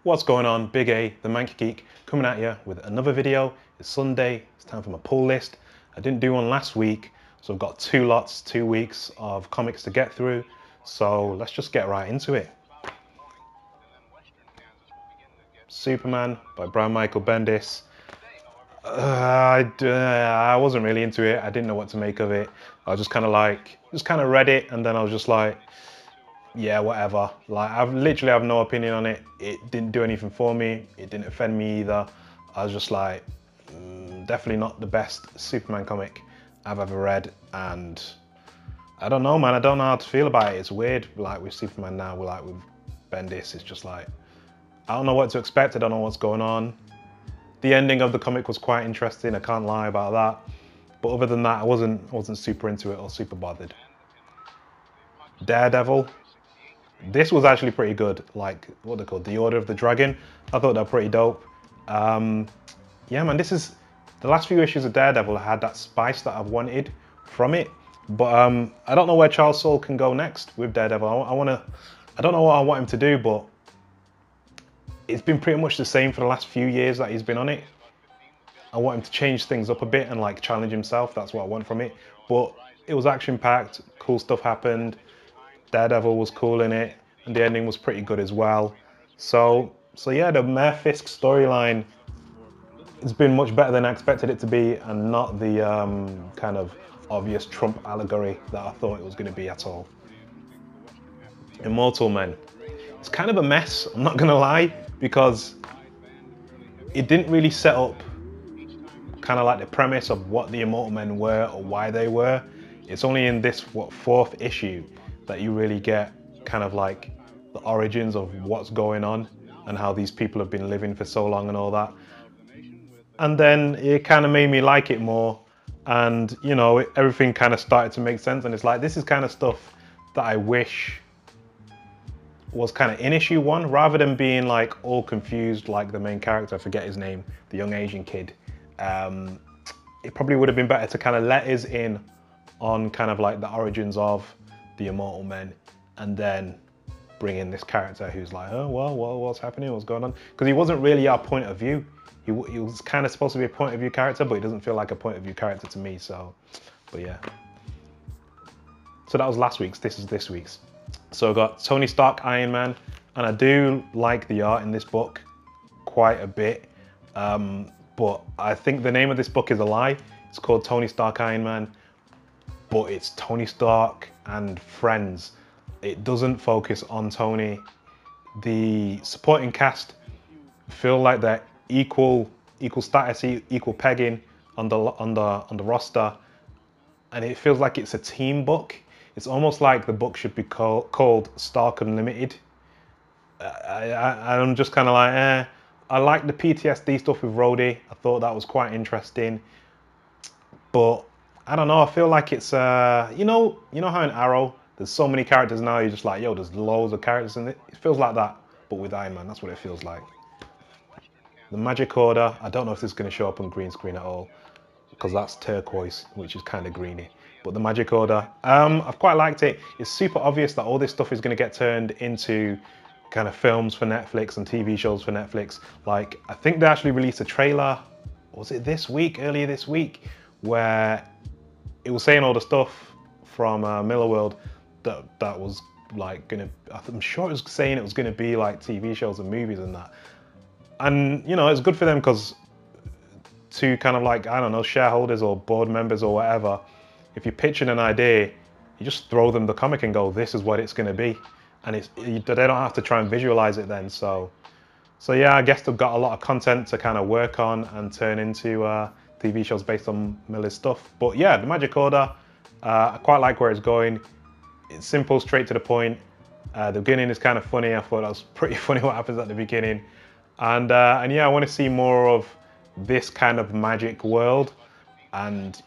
What's going on? Big A, the Manky Geek, coming at you with another video. It's Sunday, it's time for my pull list. I didn't do one last week, so I've got 2 weeks of comics to get through. So let's just get right into it. Superman by Brian Michael Bendis. I wasn't really into it. I didn't know what to make of it. I was just kind of read it, and then I was just like, yeah, whatever. Like, I've literally have no opinion on it. It didn't do anything for me. It didn't offend me either. I was just like, definitely not the best Superman comic I've ever read. And I don't know, man. I don't know how to feel about it. It's weird, like with Superman now, with Bendis. It's just like, I don't know what to expect. I don't know what's going on. The ending of the comic was quite interesting. I can't lie about that. But other than that, I wasn't super into it or super bothered. Daredevil. This was actually pretty good, like what they're called, The Order of the Dragon. I thought they were pretty dope. Yeah, man, this is the last few issues of Daredevil had that spice that I've wanted from it. But I don't know where Charles Soule can go next with Daredevil. I don't know what I want him to do, but it's been pretty much the same for the last few years that he's been on it. I want him to change things up a bit and like challenge himself. That's what I want from it. But it was action-packed, cool stuff happened. Daredevil was cool in it, and the ending was pretty good as well. So yeah, the Mayor Fisk storyline has been much better than I expected it to be, and not the kind of obvious Trump allegory that I thought it was going to be at all. Immortal Men. It's kind of a mess, I'm not going to lie, because it didn't really set up kind of like the premise of what the Immortal Men were or why they were. It's only in this, fourth issue that you really get kind of like the origins of what's going on and how these people have been living for so long and all that. And then it kind of made me like it more, and you know, everything kind of started to make sense, and it's like, this is kind of stuff that I wish was kind of in issue 1, rather than being like all confused like the main character, I forget his name, the young Asian kid. It probably would have been better to kind of let us in on kind of like the origins of the Immortal Men, and then bring in this character who's like, oh, well, what's happening, what's going on? Because he wasn't really our point of view. He was kind of supposed to be a point of view character, but he doesn't feel like a point of view character to me, so, but yeah. So that was last week's, this is this week's. So I got Tony Stark Iron Man, and I do like the art in this book quite a bit, but I think the name of this book is a lie. It's called Tony Stark Iron Man, but it's Tony Stark and friends. It doesn't focus on Tony. The supporting cast feel like they're equal status, equal pegging on the roster, and it feels like it's a team book. It's almost like the book should be called Stark Unlimited. I'm just kind of like, I like the PTSD stuff with Rhodey. I thought that was quite interesting, but I don't know. I feel like it's you know how in Arrow there's so many characters now. You're just like, yo, there's loads of characters in it. It feels like that, but with Iron Man. That's what it feels like. The Magic Order. I don't know if this is going to show up on green screen at all, because that's turquoise, which is kind of greeny. But the Magic Order, I've quite liked it. It's super obvious that all this stuff is going to get turned into kind of films for Netflix and TV shows for Netflix. Like, I think they actually released a trailer, was it earlier this week, where it was saying all the stuff from Millarworld that was like gonna, I'm sure it was saying it was gonna be like TV shows and movies and that. And you know, it's good for them, because to kind of like, I don't know, shareholders or board members or whatever, if you're pitching an idea, you just throw them the comic and go, this is what it's gonna be. And they don't have to try and visualize it then. So yeah, I guess they've got a lot of content to kind of work on and turn into TV shows based on Miller's stuff. But yeah, the Magic Order, I quite like where it's going. It's simple, straight to the point. The beginning is kind of funny. I thought that was pretty funny what happens at the beginning. And yeah, I want to see more of this kind of magic world, and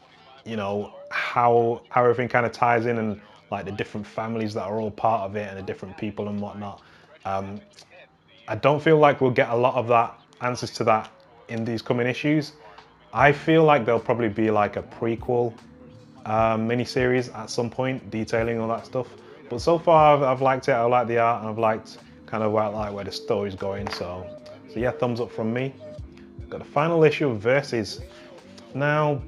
you know, how everything kind of ties in, and like the different families that are all part of it and the different people and whatnot. I don't feel like we'll get a lot of that answers to that in these coming issues. I feel like there'll probably be like a prequel mini-series at some point detailing all that stuff. But so far I've liked it. I like the art, and I've liked kind of like where the story's going. So yeah, thumbs up from me. Got the final issue of Versus. Now,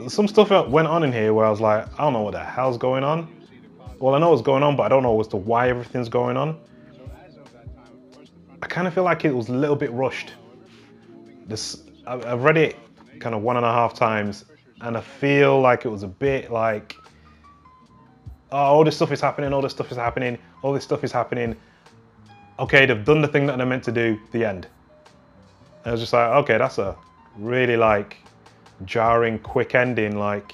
some stuff that went on in here where I was like, I don't know what the hell's going on. Well, I know what's going on, but I don't know as to why everything's going on. I kind of feel like it was a little bit rushed. I've read it kind of 1.5 times, and I feel like it was a bit like, oh, all this stuff is happening, all this stuff is happening, all this stuff is happening. Okay, they've done the thing that they're meant to do, the end. And I was just like, okay, that's a really like jarring, quick ending. Like,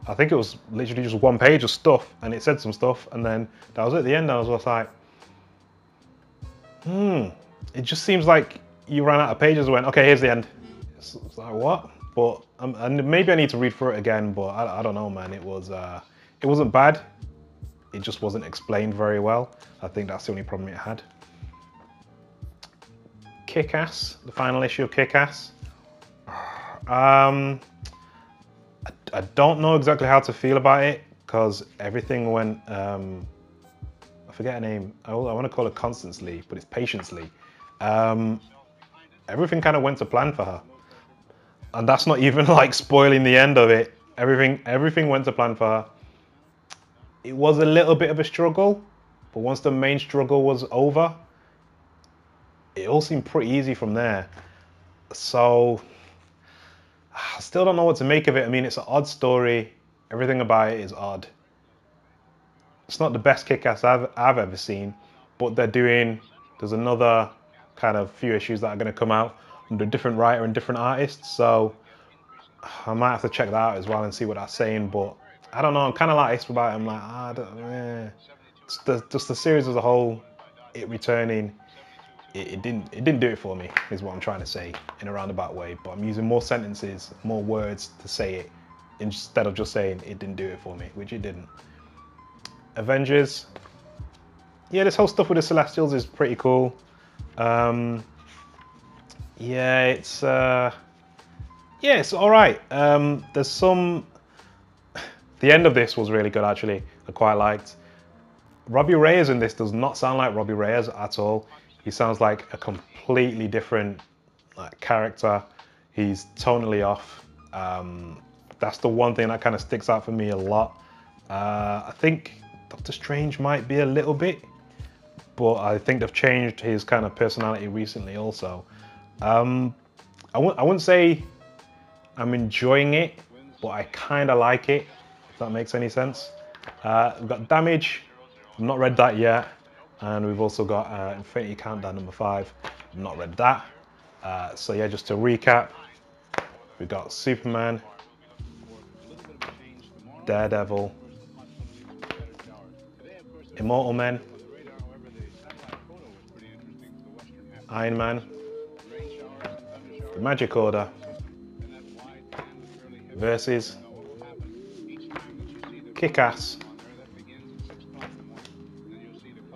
I think it was literally just 1 page of stuff, and it said some stuff, and then that was at the end. I was just like, it just seems like you ran out of pages and went, okay, here's the end. It's like, what? But and maybe I need to read through it again, but I don't know, man. It wasn't bad. It just wasn't explained very well. I think that's the only problem it had. Kick-Ass, the final issue of Kick-Ass. I don't know exactly how to feel about it, because everything went, I forget her name, I want to call her Constance Lee, but it's Patience Lee. Everything kind of went to plan for her. And that's not even like spoiling the end of it. Everything went to plan for her. It was a little bit of a struggle, but once the main struggle was over, it all seemed pretty easy from there. So I still don't know what to make of it. I mean, it's an odd story. Everything about it is odd. It's not the best Kick-Ass I've ever seen, but there's another kind of few issues that are going to come out under a different writer and different artists. So I might have to check that out as well and see what that's saying. But I don't know. I'm kind of like this about it. I'm like, just the series as a whole, it returning. It didn't do it for me, is what I'm trying to say in a roundabout way. But I'm using more sentences, more words to say it, instead of just saying it didn't do it for me, which it didn't. Avengers. Yeah, this whole stuff with the Celestials is pretty cool. Yeah, it's all right. There's some. The end of this was really good, actually. I quite liked. Robbie Reyes in this does not sound like Robbie Reyes at all. He sounds like a completely different character. He's tonally off. That's the one thing that kind of sticks out for me a lot. I think Doctor Strange might be a little bit, but I think they've changed his kind of personality recently also. I wouldn't say I'm enjoying it, but I kind of like it, if that makes any sense. We've got Damage. I've not read that yet. And we've also got Infinity Countdown #5. I've not read that. So yeah, just to recap, we've got Superman, Daredevil, Immortal Men, Iron Man, the Magic Order, Versus, Kick-Ass,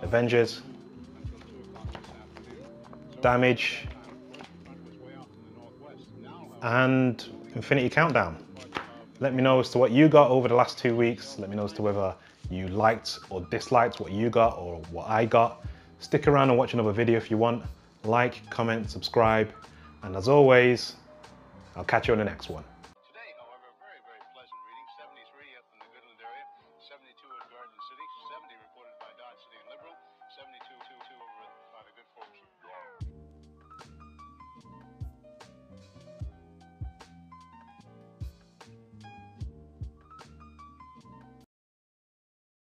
Avengers, Damage, and Infinity Countdown. Let me know as to what you got over the last 2 weeks. Let me know as to whether you liked or disliked what you got or what I got. Stick around and watch another video if you want. Like, comment, subscribe, and as always, I'll catch you on the next one.